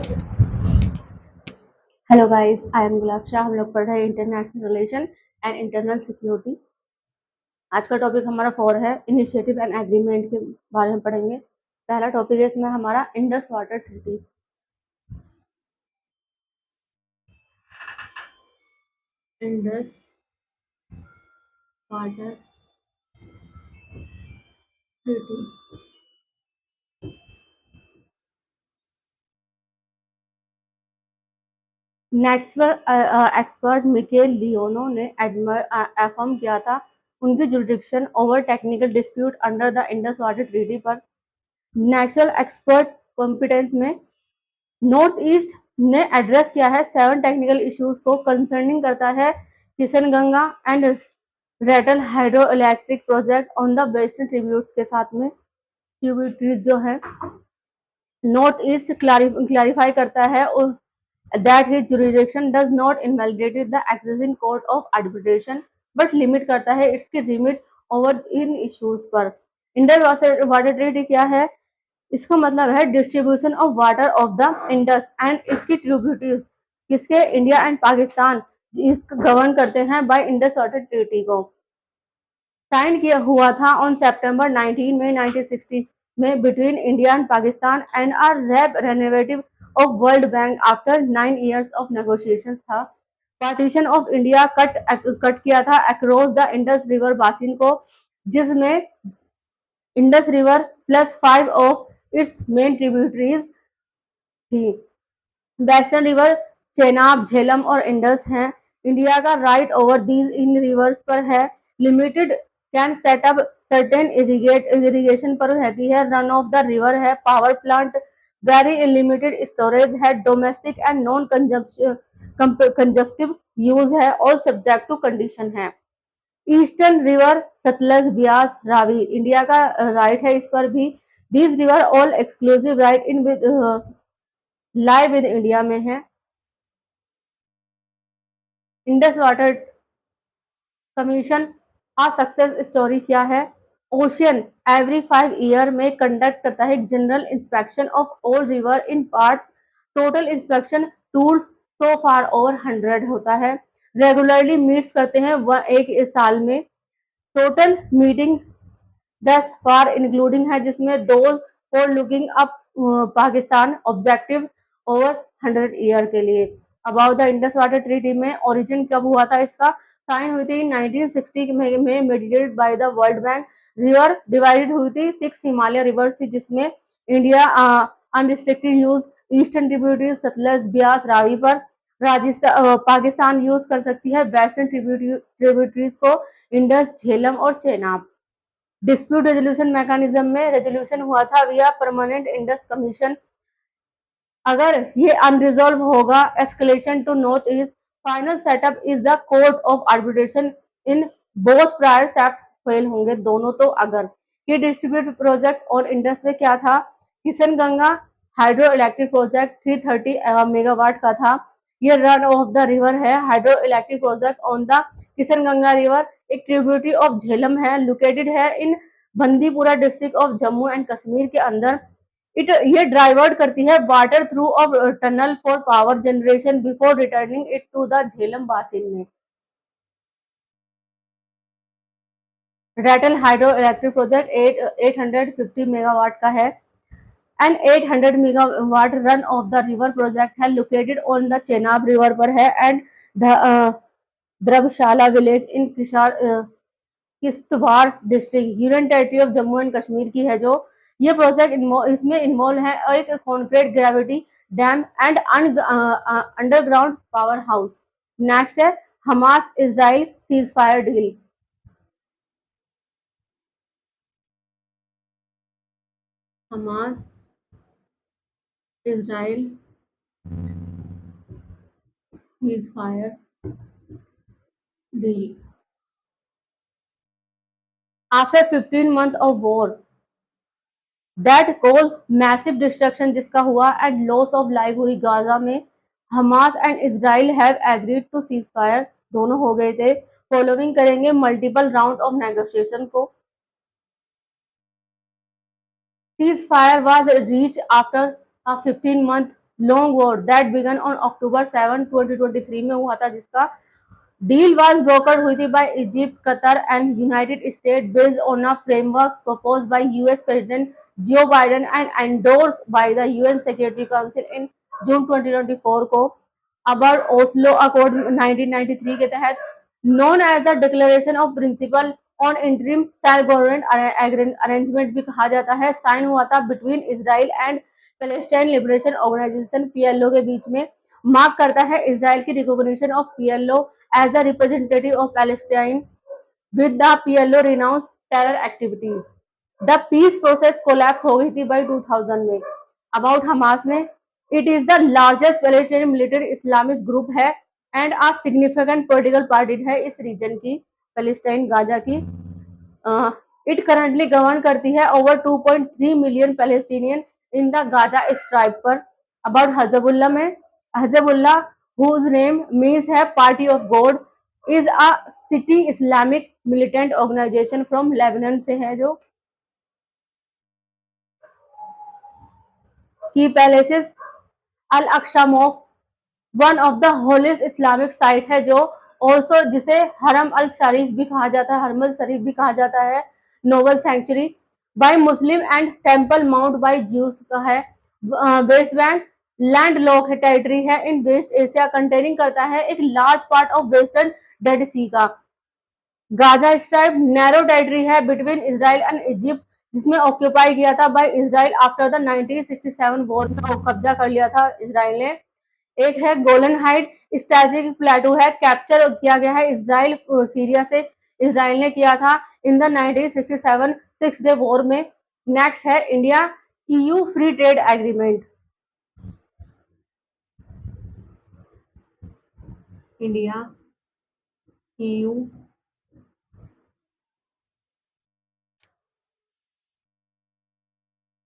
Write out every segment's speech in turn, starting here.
Hello guys, I am गुलाब शाह। हम लोग पढ़ रहे हैं international relation and internal security. आज का टॉपिक हमारा 4 है, इनिशिएटिव एंड एग्रीमेंट के बारे में पढ़ेंगे। पहला टॉपिक है इसमें हमारा Indus water treaty. Indus water treaty. Natural expert Mikel Leonardo ने एफर्म किया था उनकी jurisdiction over technical dispute under the Indus water treaty पर। नेचुरल एक्सपर्ट कॉम्पिटेंस में नॉर्थ ईस्ट ने एड्रेस किया है 7 टेक्निकल इश्यूज को कंसर्निंग करता है Kishanganga and Ratle hydroelectric project on the western tributes के साथ में ट्रिब्यूटरीज जो है नॉर्थ ईस्ट क्लैरिफाई करता है that his jurisdiction does not invalidate the existing court of arbitration but limit करता है इसकी रिमिट ओवर इन इश्यूज पर। इंडस वाटर ट्रीटी क्या है? इसका मतलब है distribution of water of the Indus and इसकी ट्रिब्यूटरीज किसके इंडिया एंड पाकिस्तान इसको गवर्न करते हैं बाय इंडस वाटर ट्रीटी को। साइन किया हुआ था ऑन सितंबर 19 मई 1960 में between India and Pakistan and are रैप रेनोवेटिव of World Bank after 9 years of negotiations था। पार्टीशन ऑफ इंडिया कट किया था across the Indus river basin को, जिसमें Indus river plus 5 of its main tributaries थी। वेस्टर्न रिवर चेनाब, झेलम और इंडस हैं। इंडिया का right over these in rivers पर है। Limited can set up certain irrigation पर रहती है। रन ऑफ द रिवर है। Power plant very limited storage है। डोमेस्टिक एंड नॉन कंजप्टिव यूज है और सब्जेक्ट टू कंडीशन है। Eastern river Sutlej, Beas, Ravi India का राइट है इस पर भी। These river all exclusive right in lie with India में है। इंडस वाटर कमीशन आ सक्सेस स्टोरी क्या है? ओशियन एवरी 5 ईयर में कंडक्ट करता है general inspection of all river in parts. Total inspection tours so far over 100 होता है। Regularly meets करते हैं एक साल में। टोटल मीटिंग 10 फार इंक्लूडिंग है, जिसमें दो for looking up Pakistan objective over 100 year के लिए। About the Indus water treaty में ओरिजिन कब हुआ था इसका? साइन हुई थी 1960 में mediated by the world bank. River divided हुई थी 6 हिमालय रिवर्स थी, जिसमें India unrestricted use eastern tributary Sutlej, Beas, Ravi पर। राजस्थान पाकिस्तान यूज कर सकती है वेस्टर्न ट्रिब्यूटरीज को इंडस, झेलम और चेनाब। डिस्प्यूट रेजोल्यूशन मैकेनिज्म में रेजोल्यूशन हुआ था विया परमानेंट इंडस कमीशन। अगर ये अनरिजॉल्व होगा escalation to north east, final setup is the court of arbitration in both prior steps fail होंगे दोनों। तो अगर ये डिस्ट्रीब्यूट प्रोजेक्ट और इंडस में क्या था? Kishan Ganga hydroelectric project 330 megawatt का था। ये रन ऑफ द रिवर है। Hydroelectric project on the Kishan Ganga river एक ट्रिब्यूटरी ऑफ झेलम है, लोकेटेड है in Bandipora district of Jammu and Kashmir के अंदर। ये डाइवर्ट करती है water through of tunnel for power generation before returning it to the Jhelum basin में। Ratle hydroelectric project 850 megawatt का है and 800 megawatt run of the river project है, located on the Chenab river पर है and Drabshalla village in Kishtwar district union territory of Jammu and Kashmir की है। जो ये प्रोजेक्ट इसमें इन्वॉल्व है एक concrete gravity dam and underground power house. Next है Hamas Israel ceasefire deal. Hamas Israel ceasefire deal after 15 month of war that cause massive destruction जिसका हुआ एंड लॉस ऑफ लाइफ हुई Gaza में। Hamas and Israel have agreed to cease fire, दोनों हो गए थे। Following करेंगे multiple round of negotiation को। Cease fire was reach after 15 month long war that began on October 7, 2023 में हुआ था, जिसका deal was brokered हुई थी by Egypt, Qatar and United States based on a framework proposed by US President Joe Biden and endorsed by the UN Security Council in June 2024 को। about Oslo Accord 1993 के तहत known as the Declaration of Principle on Interim Self-Government Arrangement भी कहा जाता है, sign हुआ था between Israel and Palestine liberation organization PLO के बीच में। मार्क करता है इसराइल की recognition of PLO as the representative of Palestine with the PLO renounce terror activities. The peace process collapse हो गई थी बाई 2000 में। अबाउट हमास में, it is the largest Palestine militant Islamic group है and a significant political party है इस region की, Palestine Gaza की। इट करंटली गवर्न करती है over 2.3 million Palestinian in the Gaza stripe पर। अबाउट हजबुल्ला में, हजबुल्ला whose name means है party of God is a city Islamic militant organization from Lebanon से है, जो की palaces Al Aqsa mosque one of the holiest Islamic site है, जो also जिसे हरम अल शरीफ भी कहा जाता है, हरमल शरीफ भी कहा जाता है, noble sanctuary by Muslim and temple mount by Jews का है। West Bank land lock territory है इन वेस्ट एशिया, कंटेनिंग करता है एक large part of western Dead Sea का। गाजा स्ट्राइप नैरो टेरिटरी है बिटवीन इसराइल एंड इजिप्ट, जिसमें occupy किया था by Israel after the 1967 war में, कब्जा कर लिया था इसराइल ने। एक है गोलन हाइट स्ट्रेटेजिक प्लेटू है, कैप्चर किया गया है इसराइल सीरिया से, इसराइल ने किया था in the 1967 six day war में। नेक्स्ट है India EU free trade agreement. India EU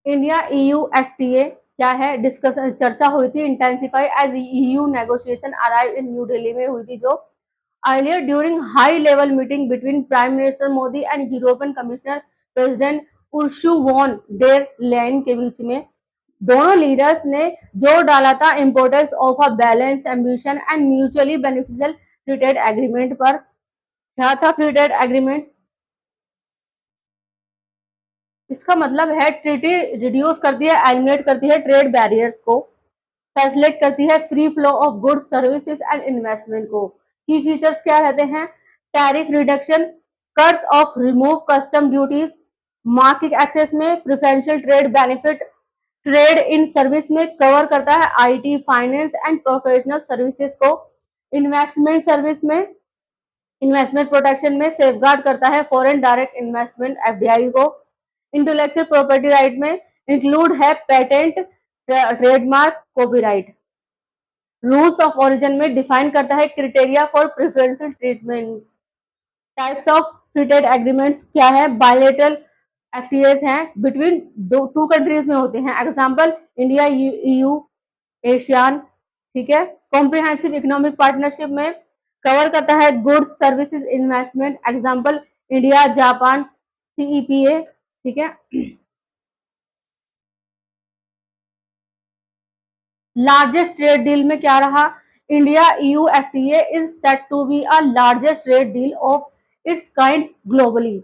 India EU FTA क्या है, डिस्कशन चर्चा हुई थी, intensify as EU negotiation arrive in New Delhi में हुई थी, जो earlier during high level meeting between prime minister Modi and European commissioner president Ursula von der Leyen के बीच में। दोनों लीडर्स ने जोर डाला था importance of a balance ambition and mutually beneficial free trade agreement पर। क्या था फ्री ट्रेड एग्रीमेंट? इसका मतलब है ट्रीटी रिड्यूस करती है, एलिमिनेट करती है ट्रेड बैरियर्स को, फैसिलिटेट करती है free flow of goods services and investment को। की फीचर्स क्या रहते हैं? Tariff reduction, cuts of remove custom duties, market access में preferential trade benefit, trade in service में कवर करता है IT, finance and professional services को, इन्वेस्टमेंट सर्विस में इन्वेस्टमेंट प्रोटेक्शन में सेफगार्ड करता है फॉरेन डायरेक्ट इन्वेस्टमेंट एफडीआई को, इंटेलेक्चुअल प्रॉपर्टी राइट में इंक्लूड है patent, trademark, copyright, rules of origin में डिफाइन करता है criteria for preferential treatment. Types of free trade agreements क्या है? बायलेटरल एफटीएस हैं, बिटवीन टू कंट्रीज में होते हैं, एग्जांपल इंडिया ईयू एशियान, ठीक है। कॉम्प्रिहेंसिव इकोनॉमिक पार्टनरशिप में कवर करता है goods services investment, example India Japan CEPA, ठीक है। लार्जेस्ट ट्रेड डील में क्या रहा? India EU FTA is set to be a largest trade deal of its kind globally.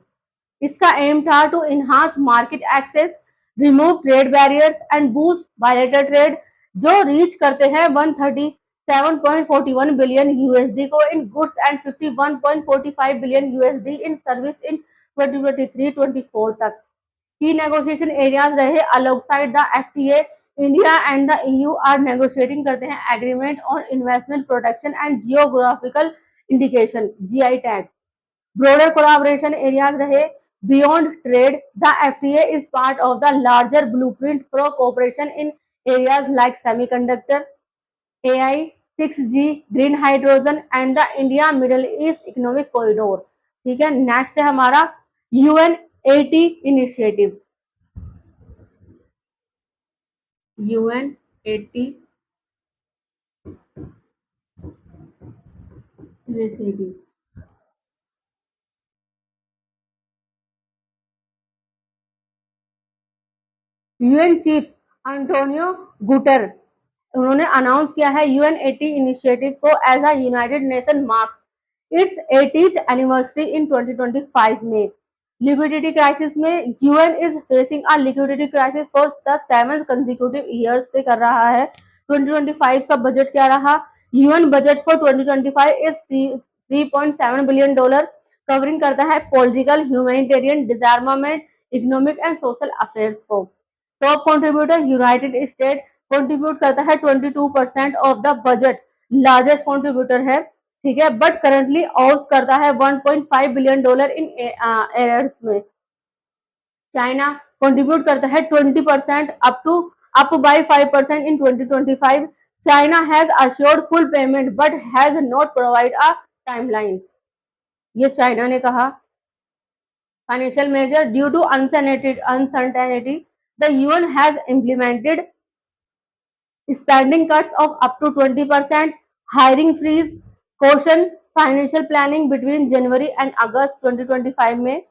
इसका एम था to enhance market access, remove trade barriers and boost bilateral trade, जो reach करते हैं 137.41 billion USD को in goods and 51.45 billion USD in service in 2023-24 तक। Key negotiation areas रहे alongside the FTA, India and the EU are negotiating करते हैं agreement on investment protection and geographical indication GI tag. Broader collaboration areas रहे beyond trade. The FTA is part of the larger blueprint for cooperation in areas like semiconductor, AI, 6G, green hydrogen and the India Middle East Economic Corridor। ठीक है, next है हमारा UN80 initiative. UN80 initiative UN chief Antonio Guterres उन्होंने announce किया है UN eighty initiative को as a United Nation marks its 80th anniversary in 2025 में। Liquidity crisis में UN is facing a liquidity crisis for the 7th consecutive years से कर रहा है। 2025 का बजट क्या रहा? UN budget for 2025 is 3.7 billion dollar, covering करता है political, humanitarian, disarmament, economic and social affairs को। Top contributor United State contribute करता है 22% of the budget, largest contributor है, ठीक है, बट करंटली ऑफ करता है 1.5 बिलियन डॉलर इन एयर्स में। चाइना कंट्रीब्यूट करता है 20% up by 5% in 2025। China has assured full payment but has not provide a timeline, ये चाइना ने कहा। Financial measure due to uncertainty the UN has implemented spending cuts of up to 20%, hiring freeze, caution financial planning between January and August 2025 में।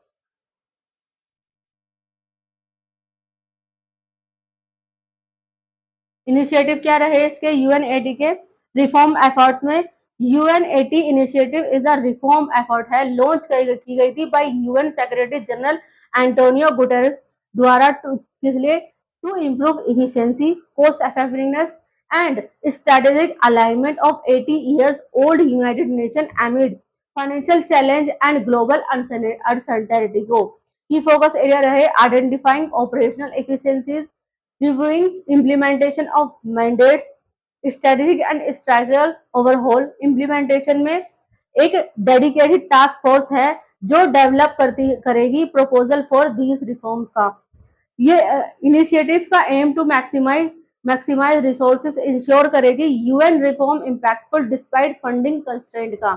Initiative क्या रहे इसके यूएन80 के reform efforts में? UN eighty initiative is a reform effort है, launch की गई थी by UN secretary general Antonio Guterres द्वारा किस लिए? To improve efficiency, cost effectiveness and strategic alignment of 80 years old United Nation amid financial challenge and global uncertainty को। Key focus area रहे identifying operational efficiencies, reviewing implementation of mandates, strategic and structural overhaul। implementation में एक dedicated task force है जो develop करेगी proposal for these reforms का। ये initiatives का aim to maximize resources ensure करेगी UN reform impactful despite funding constraint का।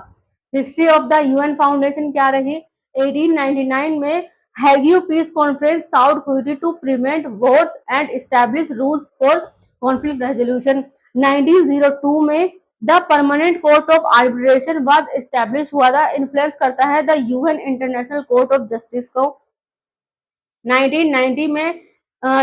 History of the UN foundation क्या रही? 1899 में Hague peace conference sought equity to prevent wars and establish rules for conflict resolution. 1902 में the permanent court of arbitration was establish हुआ था, influence करता है the UN international court of justice को। 1990 में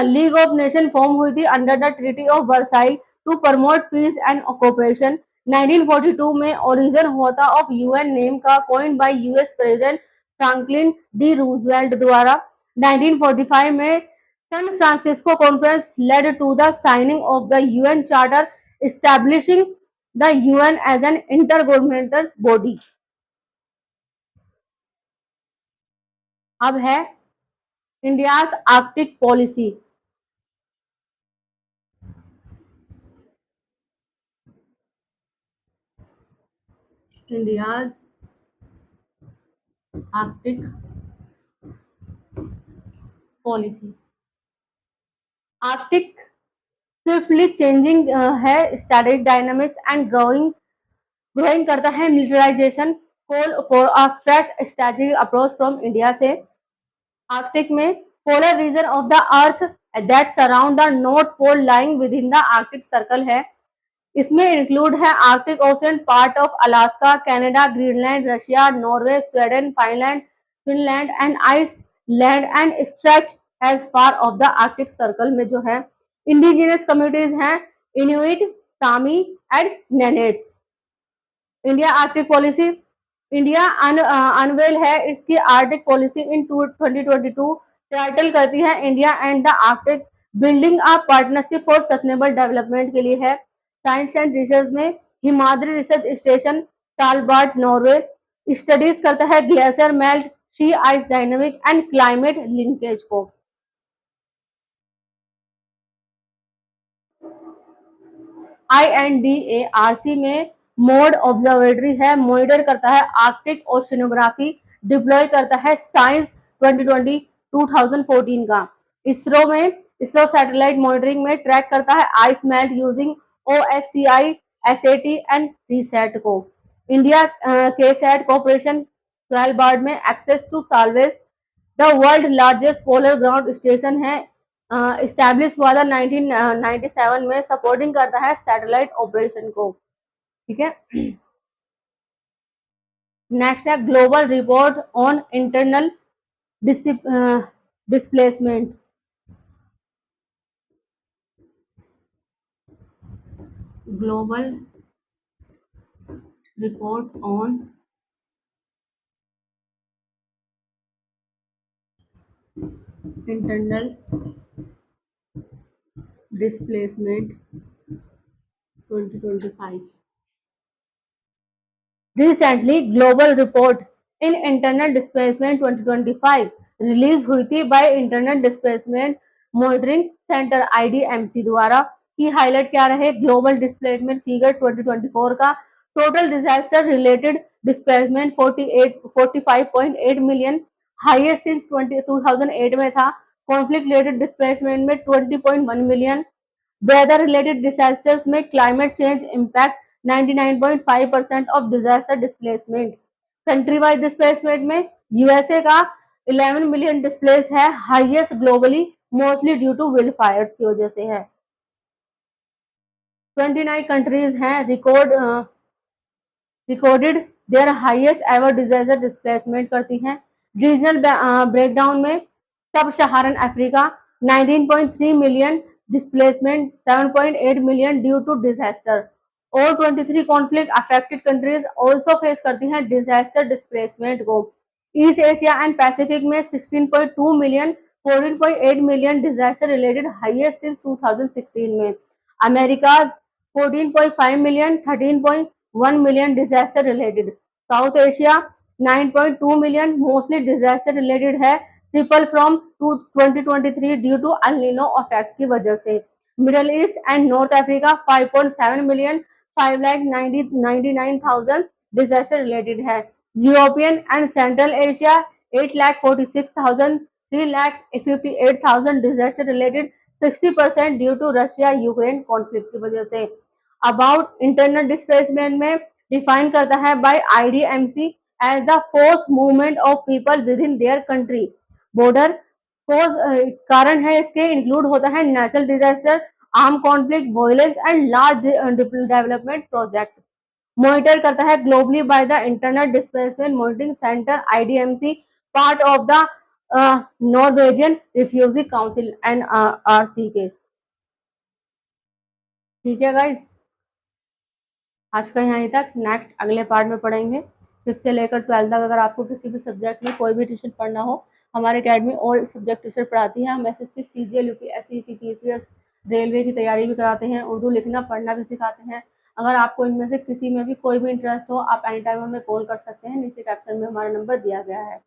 लीग ऑफ नेशन फॉर्म हुई थी under the treaty of Versailles to promote peace and cooperation. 1942 में ओरिजिन हुआ था ऑफ यूएन नेम का coin by US president Franklin D Roosevelt द्वारा। 1945 में San Francisco conference led to the signing of the UN charter establishing the UN as an intergovernmental body. अब है India's Arctic policy. India's Arctic policy. Arctic swiftly changing है, static dynamics and growing करता है militarisation, call for a fresh strategic approach from India से। Arctic में polar region of the earth that surround the North Pole lying within the Arctic circle है। इसमें include है Arctic Ocean, part of Alaska, Canada, Greenland, Russia, Norway, Sweden, Finland and Iceland and stretch as far of the Arctic circle में जो है indigenous communities हैं Inuit, Sami and Nenets. India Arctic policy. India unveil है इसकी Arctic policy in 2022, title करती है India and the Arctic building a partnership for sustainable development के लिए है। साइंस एंड रिसर्च में Himadri research station Svalbard Norway studies करता है glacier melt, sea ice dynamic and climate linkage को। INDARC में मोड ऑब्जर्वेटरी है, मॉनिटर करता है आर्कटिक ओशिनोग्राफी, डिप्लॉय करता है साइंस 2020-2014 का। इसरो में इसरो सैटेलाइट मॉनिटरिंग में ट्रैक करता है ice melt using OSCI, SAT and RISAT को। इंडिया के सेट कॉर्पोरेशन स्वेलबार्ड में access to salvage the world largest polar ground station है, इस्टेब्लिश हुआ था 1997 में, सपोर्टिंग करता है सैटेलाइट ऑपरेशन को, ठीक है। नेक्स्ट है global report on internal displacement. Global report on internal displacement 2025। Recently global report in internal displacement 2025 release हुई थी by internal displacement monitoring centre IDMC द्वारा। की हाईलाइट क्या रहे ग्लोबल डिस्प्लेसमेंट फिगर 2024 का। Total disaster related displacement 45.8 million, highest since 2008 में था। Conflict related displacement में 20.1 million. Weather related disasters में climate change impact 99.5% of disaster displacement. Country wise displacement में USA का 11 मिलियन डिस्प्लेस है, highest globally, mostly due to wild fires की वजह से है। 29 कंट्रीज हैं recorded their highest ever disaster displacement करती हैं। रीजनल ब्रेकडाउन में sub Saharan Africa 19.3 million displacement, 7.8 million due to disaster. और 23 conflict affected countries also face करती हैं डिजास्टर डिस्प्लेसमेंट को। ईस्ट एशिया एंड पैसिफिक में 16.2 million, 14.8 million disaster related, highest since 2016 में। America 14.5 million, 13.1 million disaster related. South Asia 9.2 million, mostly disaster related है, triple from 2023 due to El Nino effect की वजह से। Middle East and North Africa 5.7 million, 5,99,000 disaster related है। European and Central Asia 8,46,000, 3,58,000 disaster related, 60% due to Russia Ukraine conflict की वजह से। About internal displacement में define करता है by IDMC as the force movement of people within their country border. कारण है इसके इंक्लूड होता है natural disaster, arm conflict, violence and large development project. Monitor करता है globally by the internal displacement monitoring centre IDMC, part of the Norwegian refugee council NRC के। ठीक है गाइस, आज का यहाँ तक। नेक्स्ट अगले पार्ट में पढ़ेंगे 5th से लेकर 12th तक। अगर आपको किसी भी सब्जेक्ट में कोई भी ट्यूशन पढ़ना हो, हमारे अकेडमी और सब्जेक्ट ट्यूशन पढ़ाती है। हम SSC, CGL, UPSC, PCS, railway की तैयारी भी कराते हैं, उर्दू लिखना पढ़ना भी सिखाते हैं। अगर आपको इनमें से किसी में भी कोई भी इंटरेस्ट हो, आप एनी टाइम हमें कॉल कर सकते हैं। नीचे कैप्शन में हमारा नंबर दिया गया है।